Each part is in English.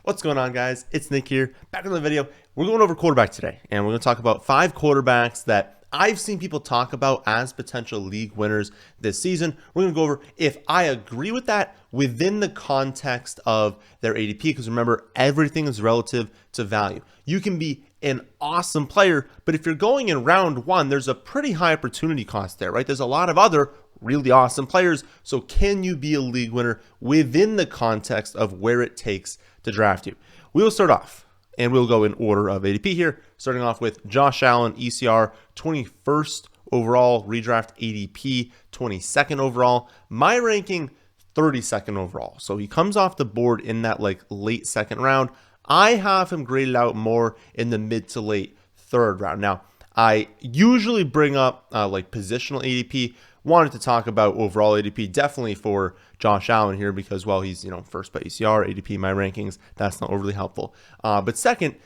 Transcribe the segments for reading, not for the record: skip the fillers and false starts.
What's going on, guys? It's Nick here, back in the video. We're going over quarterback today, and we're going to talk about 5 quarterbacks that I've seen people talk about as potential league winners this season. We're going to go over if I agree with that within the context of their ADP, because remember, everything is relative to value. You can be an awesome player, but if you're going in round 1, there's a pretty high opportunity cost there, right? There's a lot of other really awesome players. So can you be a league winner within the context of where it takes to draft you? We'll start off and we'll go in order of ADP here, starting off with Josh Allen, ECR, 21st overall, redraft ADP, 22nd overall. My ranking, 32nd overall. So he comes off the board in that like late second round. I have him graded out more in the mid to late third round. Now, I usually bring up like positional ADP. Wanted to talk about overall ADP, definitely for Josh Allen here, because, well, he's, first by ECR, ADP, my rankings, that's not overly helpful. But second,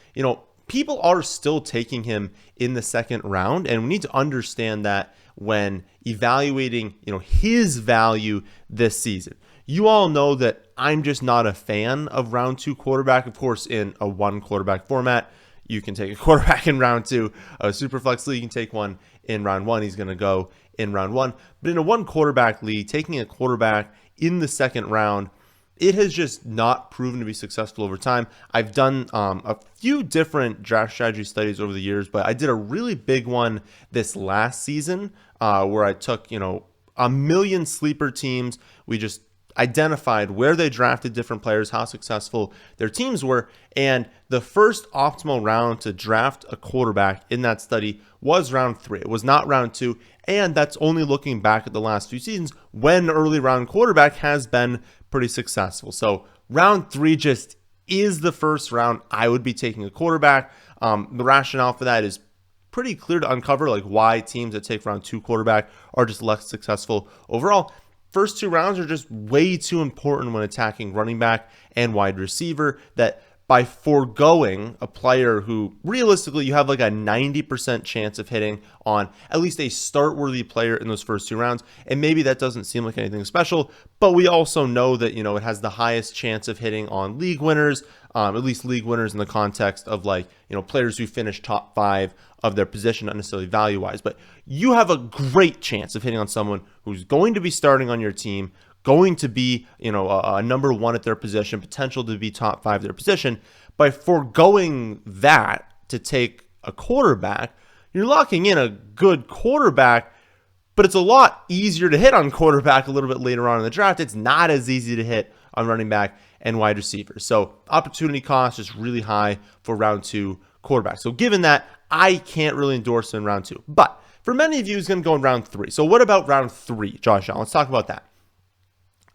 people are still taking him in the second round, and we need to understand that when evaluating, his value this season. You all know that I'm just not a fan of round 2 quarterback. Of course, in a 1 quarterback format, you can take a quarterback in round 2. A super flex league, you can take one in round 1. He's going to go in round 1. But in a 1 quarterback league, taking a quarterback in the second round, it has just not proven to be successful over time. I've done a few different draft strategy studies over the years, but I did a really big one this last season where I took, a million sleeper teams. We just identified where they drafted different players, how successful their teams were, and the first optimal round to draft a quarterback in that study was round 3. It was not round 2, and that's only looking back at the last few seasons when early round quarterback has been pretty successful. So round 3 just is the first round I would be taking a quarterback. The rationale for that is pretty clear to uncover, like why teams that take round 2 quarterback are just less successful overall. First 2 rounds are just way too important when attacking running back and wide receiver, that by foregoing a player who realistically you have like a 90% chance of hitting on at least a start-worthy player in those first 2 rounds. And maybe that doesn't seem like anything special, but we also know that, it has the highest chance of hitting on league winners, at least league winners in the context of like, players who finish top 5 of their position, not necessarily value-wise. But you have a great chance of hitting on someone who's going to be starting on your team, going to be, a number 1 at their position, potential to be top 5 at their position. By foregoing that to take a quarterback, you're locking in a good quarterback, but it's a lot easier to hit on quarterback a little bit later on in the draft. It's not as easy to hit on running back and wide receiver. So opportunity cost is really high for round 2 quarterback. So given that, I can't really endorse him in round 2. But for many of you, he's going to go in round 3. So what about round 3, Josh Allen? Let's talk about that.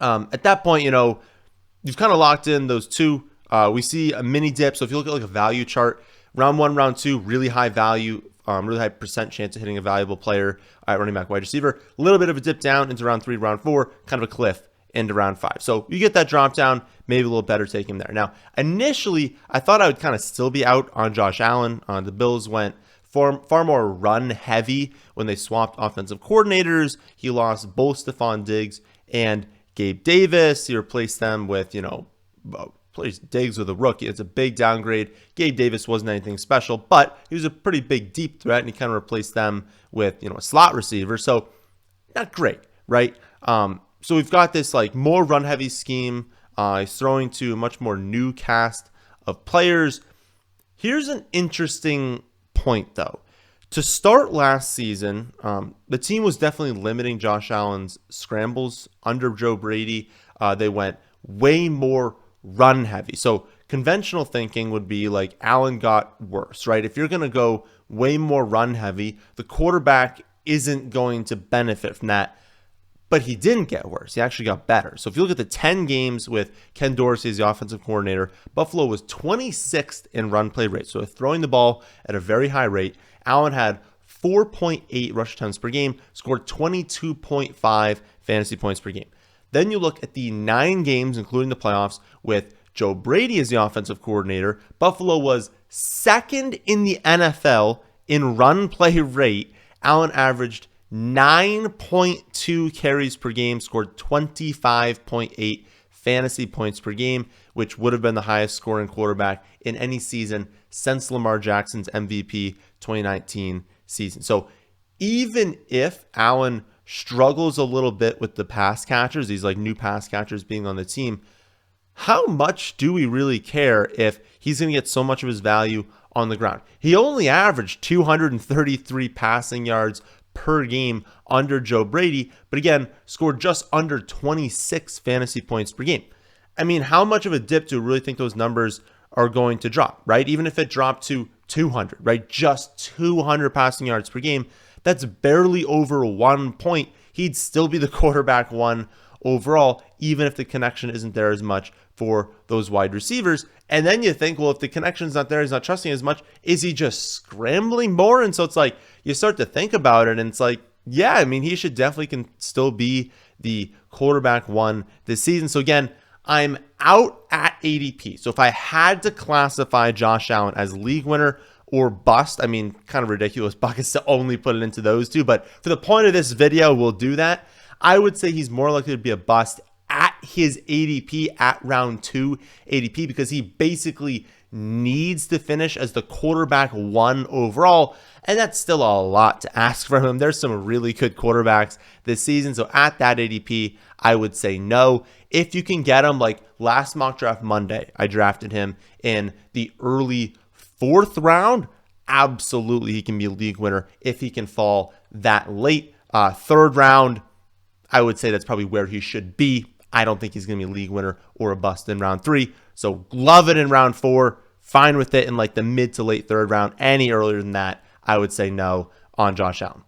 At that point, you've kind of locked in those 2. We see a mini dip. So if you look at like a value chart, round 1, round 2, really high value, really high percent chance of hitting a valuable player at running back, wide receiver. A little bit of a dip down into round 3, round 4, kind of a cliff into round 5. So you get that drop down, maybe a little better take him there. Now, initially, I thought I would kind of still be out on Josh Allen. The Bills went far more run heavy when they swapped offensive coordinators. He lost both Stephon Diggs and Gabe Davis. He replaced them with, Diggs with a rookie. It's a big downgrade. Gabe Davis wasn't anything special, but he was a pretty big deep threat, and he kind of replaced them with, a slot receiver. So not great, right? So we've got this like more run heavy scheme. He's throwing to a much more new cast of players. Here's an interesting point though. To start last season, the team was definitely limiting Josh Allen's scrambles under Joe Brady. They went way more run heavy. So conventional thinking would be like Allen got worse, right? If you're going to go way more run heavy, the quarterback isn't going to benefit from that. But he didn't get worse. He actually got better. So if you look at the 10 games with Ken Dorsey as the offensive coordinator, Buffalo was 26th in run play rate. So throwing the ball at a very high rate. Allen had 4.8 rush attempts per game, scored 22.5 fantasy points per game. Then you look at the 9 games, including the playoffs, with Joe Brady as the offensive coordinator. Buffalo was 2nd in the NFL in run play rate. Allen averaged 9.2 carries per game, scored 25.8 fantasy points per game, which would have been the highest scoring quarterback in any season since Lamar Jackson's MVP 2019 season. So even if Allen struggles a little bit with the pass catchers, these like new pass catchers being on the team, how much do we really care if he's going to get so much of his value on the ground? He only averaged 233 passing yards per game under Joe Brady, but again, scored just under 26 fantasy points per game. I mean, how much of a dip do we really think those numbers are going to drop, right? Even if it dropped to 200, right? Just 200 passing yards per game, that's barely over 1 point. He'd still be the quarterback one overall, even if the connection isn't there as much for those wide receivers. And then you think, well, if the connection's not there, he's not trusting as much, is he just scrambling more? And so it's like, you start to think about it, and it's like, yeah, I mean, he should definitely can still be the quarterback one this season. So again, I'm out at ADP. So if I had to classify Josh Allen as league winner or bust, I mean, kind of ridiculous buckets to only put it into those two, but for the point of this video, we'll do that. I would say he's more likely to be a bust at his ADP, at round 2 ADP, because he basically needs to finish as the quarterback one overall, and that's still a lot to ask from him. There's some really good quarterbacks this season, so at that ADP, I would say no. If you can get him, like last mock draft Monday, I drafted him in the early 4th round, absolutely he can be a league winner if he can fall that late. 3rd round, I would say that's probably where he should be. I don't think he's going to be a league winner or a bust in round 3. So love it in round 4. Fine with it in like the mid to late 3rd round. Any earlier than that, I would say no on Josh Allen.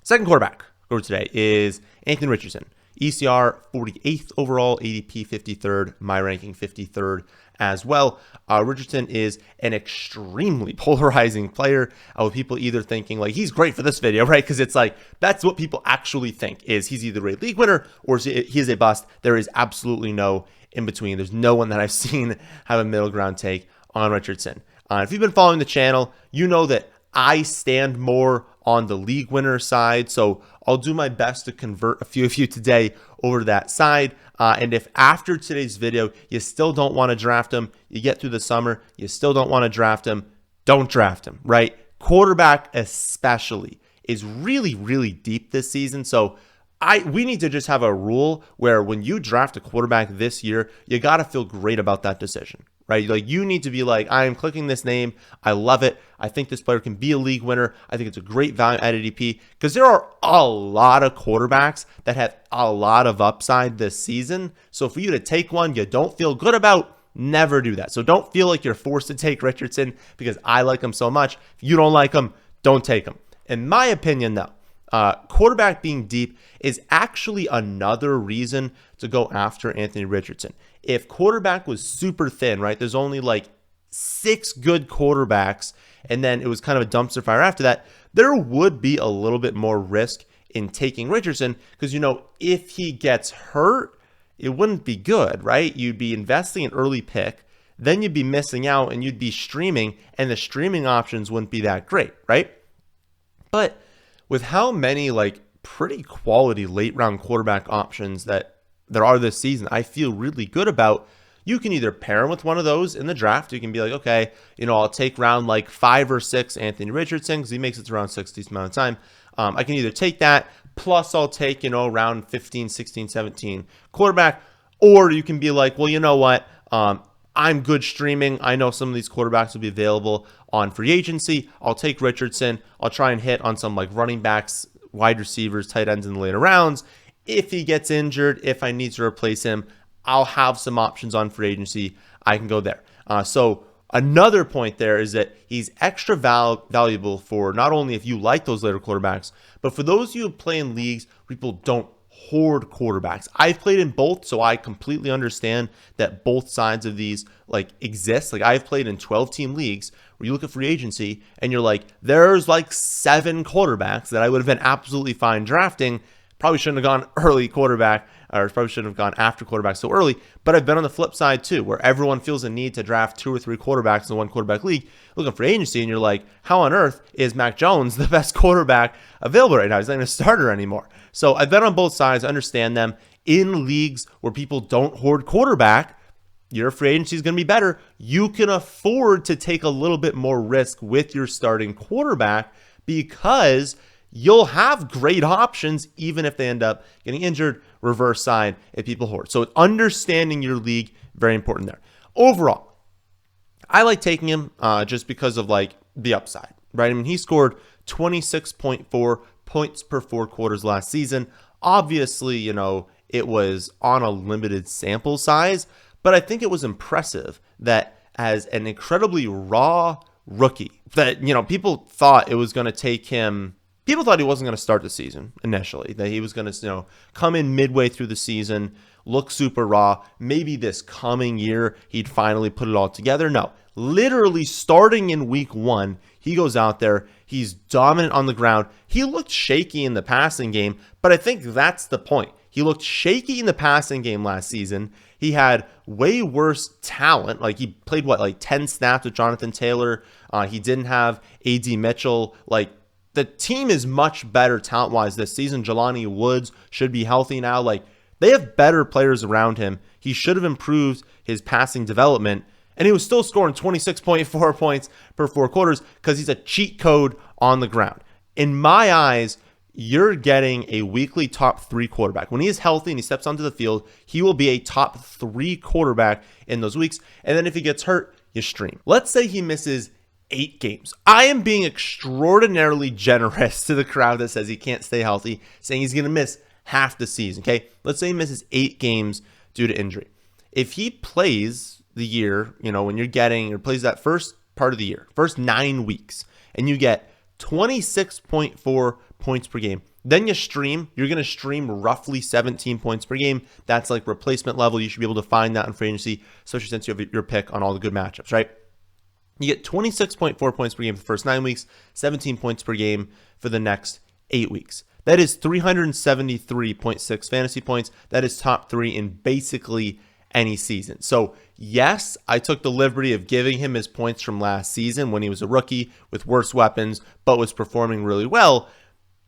Second quarterback for today is Anthony Richardson. ECR 48th overall, ADP 53rd, my ranking 53rd as well. Richardson is an extremely polarizing player, with people either thinking like he's great for this video, right? Because it's like that's what people actually think, is he's either a league winner or he's a bust. There is absolutely no in between. There's no one that I've seen have a middle ground take on Richardson. If you've been following the channel, you know that I stand more on the league winner side, so I'll do my best to convert a few of you today over to that side. And if after today's video you still don't want to draft him, you get through the summer, you still don't want to draft him, don't draft him, right? Quarterback especially is really, really deep this season. So we need to just have a rule where when you draft a quarterback this year, you got to feel great about that decision, right? Like you need to be like, I am clicking this name. I love it. I think this player can be a league winner. I think it's a great value at ADP, because there are a lot of quarterbacks that have a lot of upside this season. So for you to take one you don't feel good about, never do that. So don't feel like you're forced to take Richardson because I like him so much. If you don't like him, don't take him. In my opinion, though, quarterback being deep is actually another reason to go after Anthony Richardson. If quarterback was super thin, right, there's only like 6 good quarterbacks, and then it was kind of a dumpster fire after that, there would be a little bit more risk in taking Richardson, because, you know, if he gets hurt, it wouldn't be good, right? You'd be investing an early pick, then you'd be missing out, and you'd be streaming, and the streaming options wouldn't be that great, right? But with how many like pretty quality late round quarterback options that there are this season, I feel really good about. You can either pair him with one of those in the draft. You can be like, okay, you know, I'll take round like 5 or 6 Anthony Richardson because he makes it to round 6 decent amount of time. I can either take that, plus I'll take, you know, round 15, 16, 17 quarterback. Or you can be like, well, you know what? I'm good streaming. I know some of these quarterbacks will be available on free agency. I'll take Richardson. I'll try and hit on some like running backs, wide receivers, tight ends in the later rounds. If he gets injured, if I need to replace him, I'll have some options on free agency. I can go there. So another point there is that he's extra valuable for not only if you like those later quarterbacks, but for those of you who play in leagues, people don't hoard quarterbacks. I've played in both, so I completely understand that both sides of these like exist. Like I've played in 12-team leagues where you look at free agency and you're like, there's like 7 quarterbacks that I would have been absolutely fine drafting. Probably shouldn't have gone early quarterback, or probably shouldn't have gone after quarterback so early. But I've been on the flip side too, where everyone feels a need to draft 2 or 3 quarterbacks in one quarterback league. Looking for agency, and you're like, how on earth is Mac Jones the best quarterback available right now? He's not even a starter anymore. So I've been on both sides, understand them. in leagues where people don't hoard quarterback, your free agency is going to be better. You can afford to take a little bit more risk with your starting quarterback because you'll have great options even if they end up getting injured, reverse side, if people hoard. So understanding your league, very important there. Overall, I like taking him just because of like the upside, right? I mean, he scored 26.4 points per 4 quarters last season. Obviously, you know, it was on a limited sample size, but I think it was impressive that as an incredibly raw rookie that, you know, people thought it was going to take him. People thought he wasn't going to start the season initially, that he was going to, you know, come in midway through the season, look super raw. Maybe this coming year, he'd finally put it all together. No, literally starting in week 1, he goes out there. He's dominant on the ground. He looked shaky in the passing game, but I think that's the point. He looked shaky in the passing game last season. He had way worse talent. Like he played, like 10 snaps with Jonathan Taylor. He didn't have A.D. Mitchell. Like, the team is much better talent-wise this season. Jelani Woods should be healthy now. Like, they have better players around him. He should have improved his passing development, and he was still scoring 26.4 points per 4 quarters because he's a cheat code on the ground. In my eyes, you're getting a weekly top 3 quarterback. When he is healthy and he steps onto the field, he will be a top 3 quarterback in those weeks. And then if he gets hurt, you stream. Let's say he misses 8 games. I am being extraordinarily generous to the crowd that says he can't stay healthy, saying he's going to miss half the season, okay? Let's say he misses 8 games due to injury. If he plays the year, you know, when you're getting, or plays that first part of the year, first 9 weeks, and you get 26.4 points per game, then you stream, you're going to stream roughly 17 points per game. That's like replacement level. You should be able to find that in free agency, especially since you have your pick on all the good matchups, right? You get 26.4 points per game for the first 9 weeks, 17 points per game for the next 8 weeks. That is 373.6 fantasy points. That is top 3 in basically any season. So yes, I took the liberty of giving him his points from last season when he was a rookie with worse weapons, but was performing really well.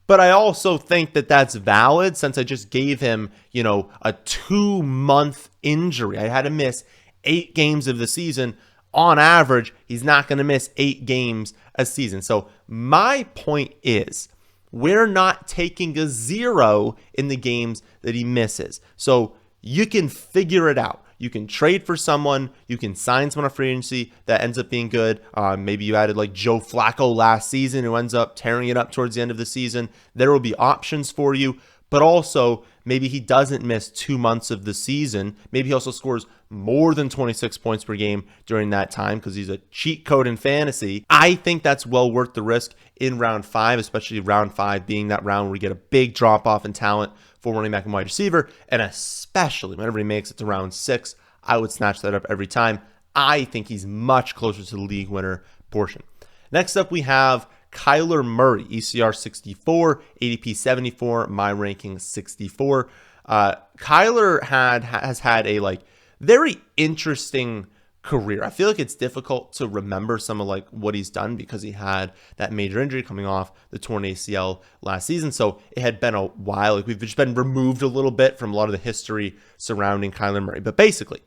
But I also think that that's valid since I just gave him, you know, a 2-month injury. I had to miss 8 games of the season. On average, he's not going to miss 8 games a season. So my point is, we're not taking a 0 in the games that he misses. So you can figure it out. You can trade for someone. You can sign someone on free agency that ends up being good. Maybe you added like Joe Flacco last season who ends up tearing it up towards the end of the season. There will be options for you. But also, maybe he doesn't miss 2 months of the season. Maybe he also scores more than 26 points per game during that time because he's a cheat code in fantasy. I think that's well worth the risk in round 5, especially round 5 being that round where we get a big drop-off in talent for running back and wide receiver. And especially whenever he makes it to round 6, I would snatch that up every time. I think he's much closer to the league winner portion. Next up, we have Kyler Murray, ECR 64, ADP 74, my ranking 64. Kyler has had a like very interesting career. I feel like it's difficult to remember some of like what he's done because he had that major injury coming off the torn ACL last season. So it had been a while. Like we've just been removed a little bit from a lot of the history surrounding Kyler Murray. But basically,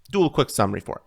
do a quick summary for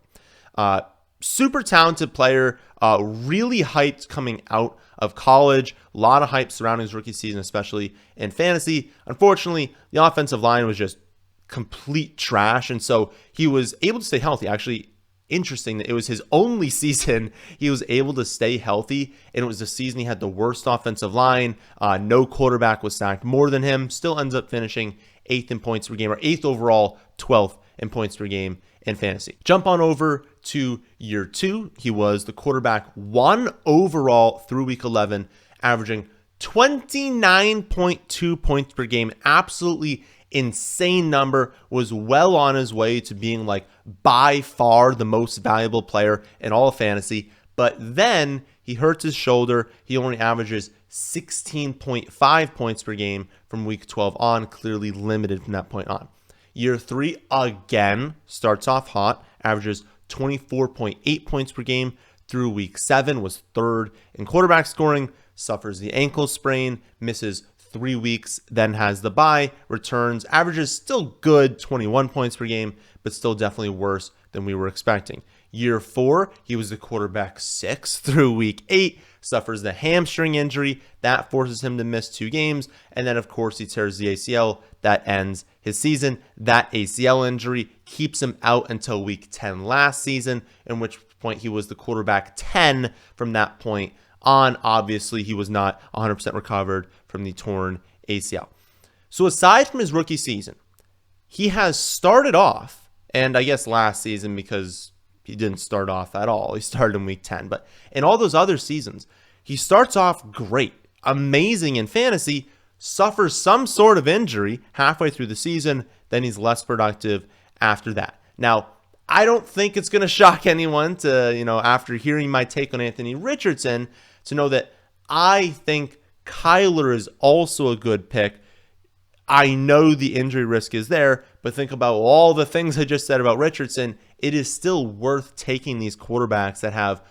it. Super talented player, really hyped coming out of college. A lot of hype surrounding his rookie season, especially in fantasy. Unfortunately, the offensive line was just complete trash, and so he was able to stay healthy. Actually, interesting that it was his only season he was able to stay healthy, and it was the season he had the worst offensive line. No quarterback was sacked more than him. Still ends up finishing 8th in points per game, or 8th overall, 12th in points per game in fantasy. Jump on over to year 2. He was the quarterback 1 overall through week 11, averaging 29.2 points per game. Absolutely insane number. Was well on his way to being like by far the most valuable player in all of fantasy. But then he hurts his shoulder. He only averages 16.5 points per game from week 12 on, clearly limited from that point on. Year 3 again starts off hot, averages 24.8 points per game through week 7, was 3rd in quarterback scoring, suffers the ankle sprain, misses 3 weeks, then has the bye, returns, averages still good, 21 points per game, but still definitely worse than we were expecting. Year 4, he was the quarterback 6 through week 8, suffers the hamstring injury. That forces him to miss 2 games. And then, of course, he tears the ACL. That ends his season. That ACL injury keeps him out until week 10 last season, in which point he was the quarterback 10 from that point on. Obviously, he was not 100% recovered from the torn ACL. So aside from his rookie season, he has started off, and I guess last season because he didn't start off at all. He started in week 10. But in all those other seasons, he starts off great, amazing in fantasy, suffers some sort of injury halfway through the season, then he's less productive after that. Now, I don't think it's going to shock anyone to, after hearing my take on Anthony Richardson, to know that I think Kyler is also a good pick. I know the injury risk is there, but think about all the things I just said about Richardson. It is still worth taking these quarterbacks that have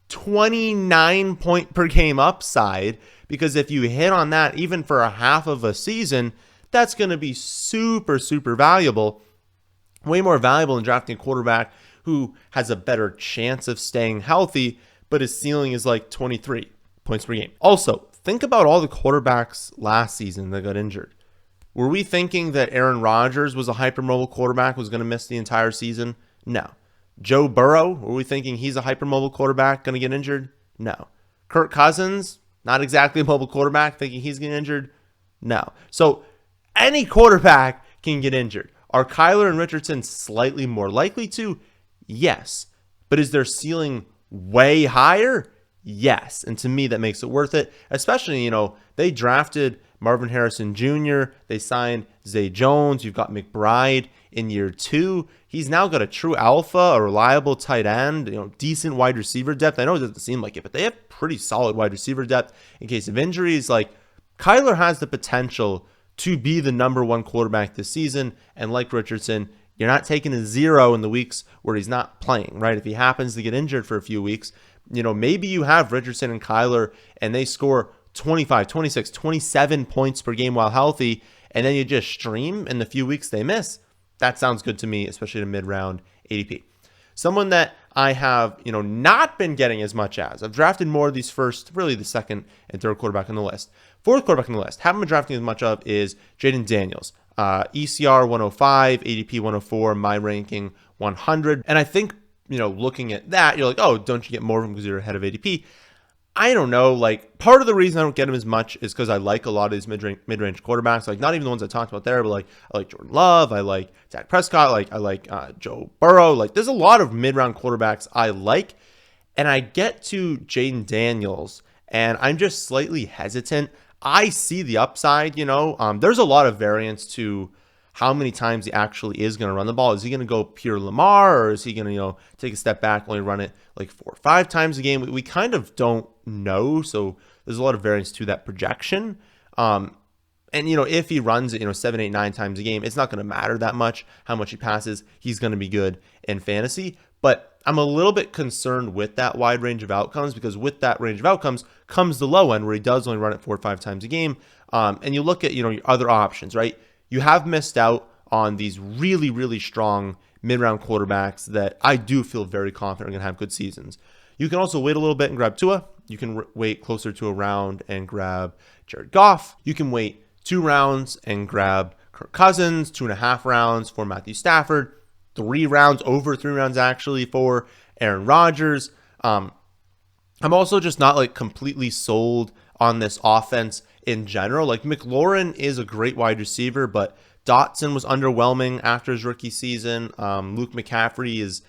29 point per game upside, because if you hit on that even for a half of a season, that's going to be super, super valuable. Way more valuable than drafting a quarterback who has a better chance of staying healthy, but his ceiling is like 23 points per game. Also, think about all the quarterbacks last season that got injured. Were we thinking that Aaron Rodgers was a hypermobile quarterback, was going to miss the entire season? No. Joe Burrow, were we thinking he's a hypermobile quarterback, going to get injured? No. Kirk Cousins, not exactly a mobile quarterback, thinking he's getting injured? No. So any quarterback can get injured. Are Kyler and Richardson slightly more likely to? Yes. But is their ceiling way higher? Yes. And to me, that makes it worth it. Especially, they drafted Marvin Harrison Jr. They signed Zay Jones. You've got McBride in year 2. He's now got a true alpha, a reliable tight end, decent wide receiver depth. I know it doesn't seem like it, but they have pretty solid wide receiver depth in case of injuries. Like, Kyler has the potential to be the number 1 quarterback this season. And like Richardson, you're not taking a 0 in the weeks where he's not playing, right? If he happens to get injured for a few weeks, maybe you have Richardson and Kyler and they score 25, 26, 27 points per game while healthy, and then you just stream in the few weeks they miss. That sounds good to me, especially in a mid-round ADP. Someone that I have, not been getting as much as. I've drafted more of these first, really the second and third quarterback on the list. Fourth quarterback on the list, haven't been drafting as much of, is Jayden Daniels. ECR 105, ADP 104, my ranking 100. And I think, looking at that, you're like, oh, don't you get more of them because you're ahead of ADP? I don't know. Like, part of the reason I don't get him as much is because I like a lot of these mid-range quarterbacks. Like, not even the ones I talked about there, but like, I like Jordan Love. I like Dak Prescott. I like Joe Burrow. Like, there's a lot of mid-round quarterbacks I like. And I get to Jayden Daniels, and I'm just slightly hesitant. I see the upside, There's a lot of variance to how many times he actually is going to run the ball. Is he going to go pure Lamar, or is he going to, take a step back, only run it like 4 or 5 times a game? We kind of don't know. So there's a lot of variance to that projection. And, if he runs it, 7, 8, 9 times a game, it's not going to matter that much how much he passes. He's going to be good in fantasy. But I'm a little bit concerned with that wide range of outcomes, because with that range of outcomes comes the low end where he does only run it 4 or 5 times a game. And you look at, your other options, right? You have missed out on these really, really strong mid-round quarterbacks that I do feel very confident are going to have good seasons. You can also wait a little bit and grab Tua. You can wait closer to a round and grab Jared Goff. You can wait 2 rounds and grab Kirk Cousins, 2.5 rounds for Matthew Stafford, 3 rounds, over 3 rounds actually, for Aaron Rodgers. I'm also just not completely sold on this offense in general. Like, McLaurin is a great wide receiver, but Dotson was underwhelming after his rookie season. Luke McCaffrey is,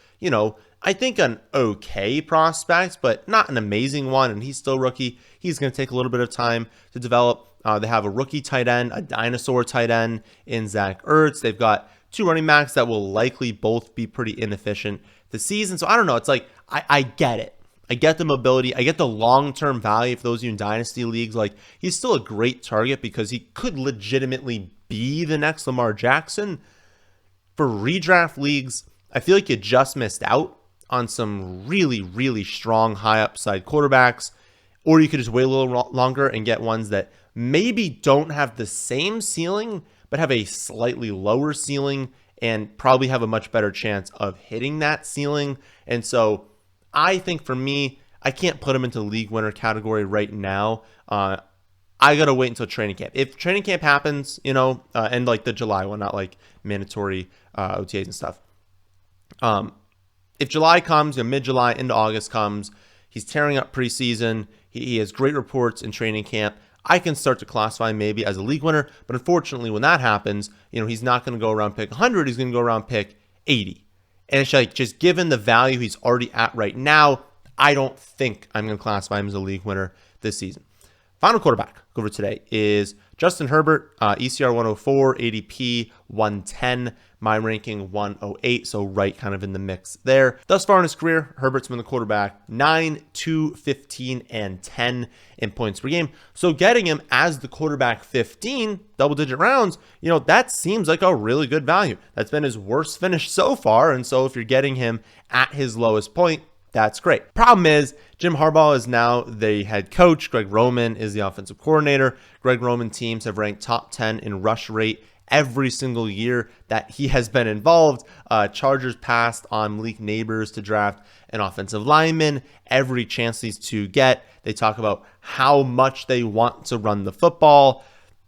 I think an okay prospect, but not an amazing one, and he's still rookie. He's going to take a little bit of time to develop. They have a rookie tight end, a dinosaur tight end in Zach Ertz. They've got 2 running backs that will likely both be pretty inefficient this season. So I don't know. It's like, I get it. I get the mobility. I get the long-term value for those of you in dynasty leagues. Like, he's still a great target because he could legitimately be the next Lamar Jackson. For redraft leagues, I feel like you just missed out on some really, really strong high upside quarterbacks. Or you could just wait a little longer and get ones that maybe don't have the same ceiling, but have a slightly lower ceiling and probably have a much better chance of hitting that ceiling. And so I think for me, I can't put him into the league winner category right now. I got to wait until training camp. If training camp happens, and like the July one, not like mandatory OTAs and stuff. If July comes, mid-July into August comes, he's tearing up preseason. He has great reports in training camp. I can start to classify him maybe as a league winner, but unfortunately when that happens, he's not going to go around pick 100, he's going to go around pick 80. And it's like, just given the value he's already at right now, I don't think I'm going to classify him as a league winner this season. Final quarterback over today is Justin Herbert, ECR 104, ADP 110, my ranking 108, so right kind of in the mix there. Thus far in his career, Herbert's been the quarterback 9, 2, 15, and 10 in points per game. So getting him as the quarterback 15, double-digit rounds, that seems like a really good value. That's been his worst finish so far, and so if you're getting him at his lowest point, that's great. Problem is, Jim Harbaugh is now the head coach. Greg Roman is the offensive coordinator. Greg Roman teams have ranked top 10 in rush rate every single year that he has been involved. Chargers passed on Malik Neighbors to draft an offensive lineman every chance these two get. They talk about how much they want to run the football.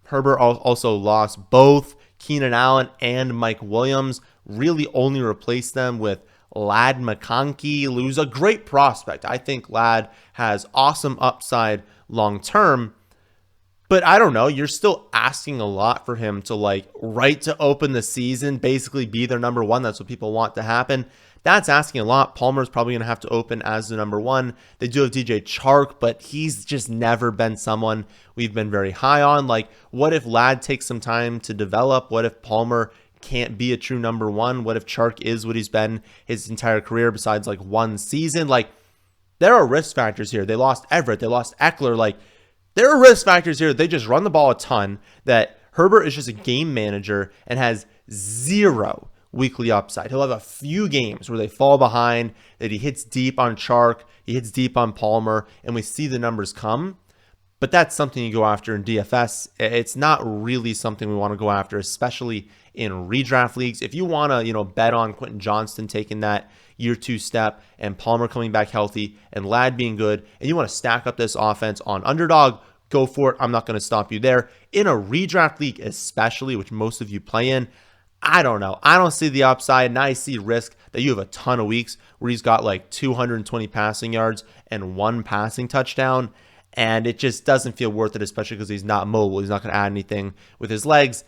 Herbert also lost both Keenan Allen and Mike Williams, really only replaced them with Ladd McConkey, who's a great prospect. I think Ladd has awesome upside long term, but I don't know. You're still asking a lot for him to right to open the season, basically be their number one. That's what people want to happen. That's asking a lot. Palmer's probably going to have to open as the number one. They do have DJ Chark, but he's just never been someone we've been very high on. What if Ladd takes some time to develop? What if Palmer can't be a true number one? What if Chark is what he's been his entire career besides one season? There are risk factors here. They lost Everett. They lost Eckler. There are risk factors here. They just run the ball a ton, that Herbert is just a game manager and has zero weekly upside. He'll have a few games where they fall behind, that he hits deep on Chark, he hits deep on Palmer, and we see the numbers come. But that's something you go after in DFS. It's not really something we want to go after, especially in redraft leagues. If you want to, bet on Quentin Johnston taking that year 2 step and Palmer coming back healthy and Ladd being good, and you want to stack up this offense on Underdog, go for it. I'm not going to stop you there. In a redraft league especially, which most of you play in, I don't know. I don't see the upside, and I see risk that you have a ton of weeks where he's got 220 passing yards and 1 passing touchdown. And it just doesn't feel worth it, especially because he's not mobile. He's not going to add anything with his legs.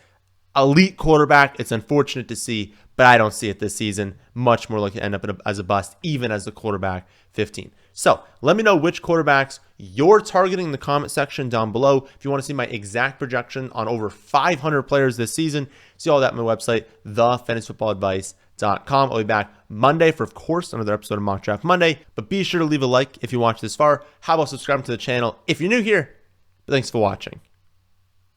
Elite quarterback. It's unfortunate to see, but I don't see it this season. Much more likely to end up as a bust, even as the quarterback 15. So let me know which quarterbacks you're targeting in the comment section down below. If you want to see my exact projection on over 500 players this season, see all that on my website, thefantasyfootballadvice.com. I'll be back Monday for, of course, another episode of Mock Draft Monday. But be sure to leave a like if you watch this far. How about subscribing to the channel if you're new here? But thanks for watching.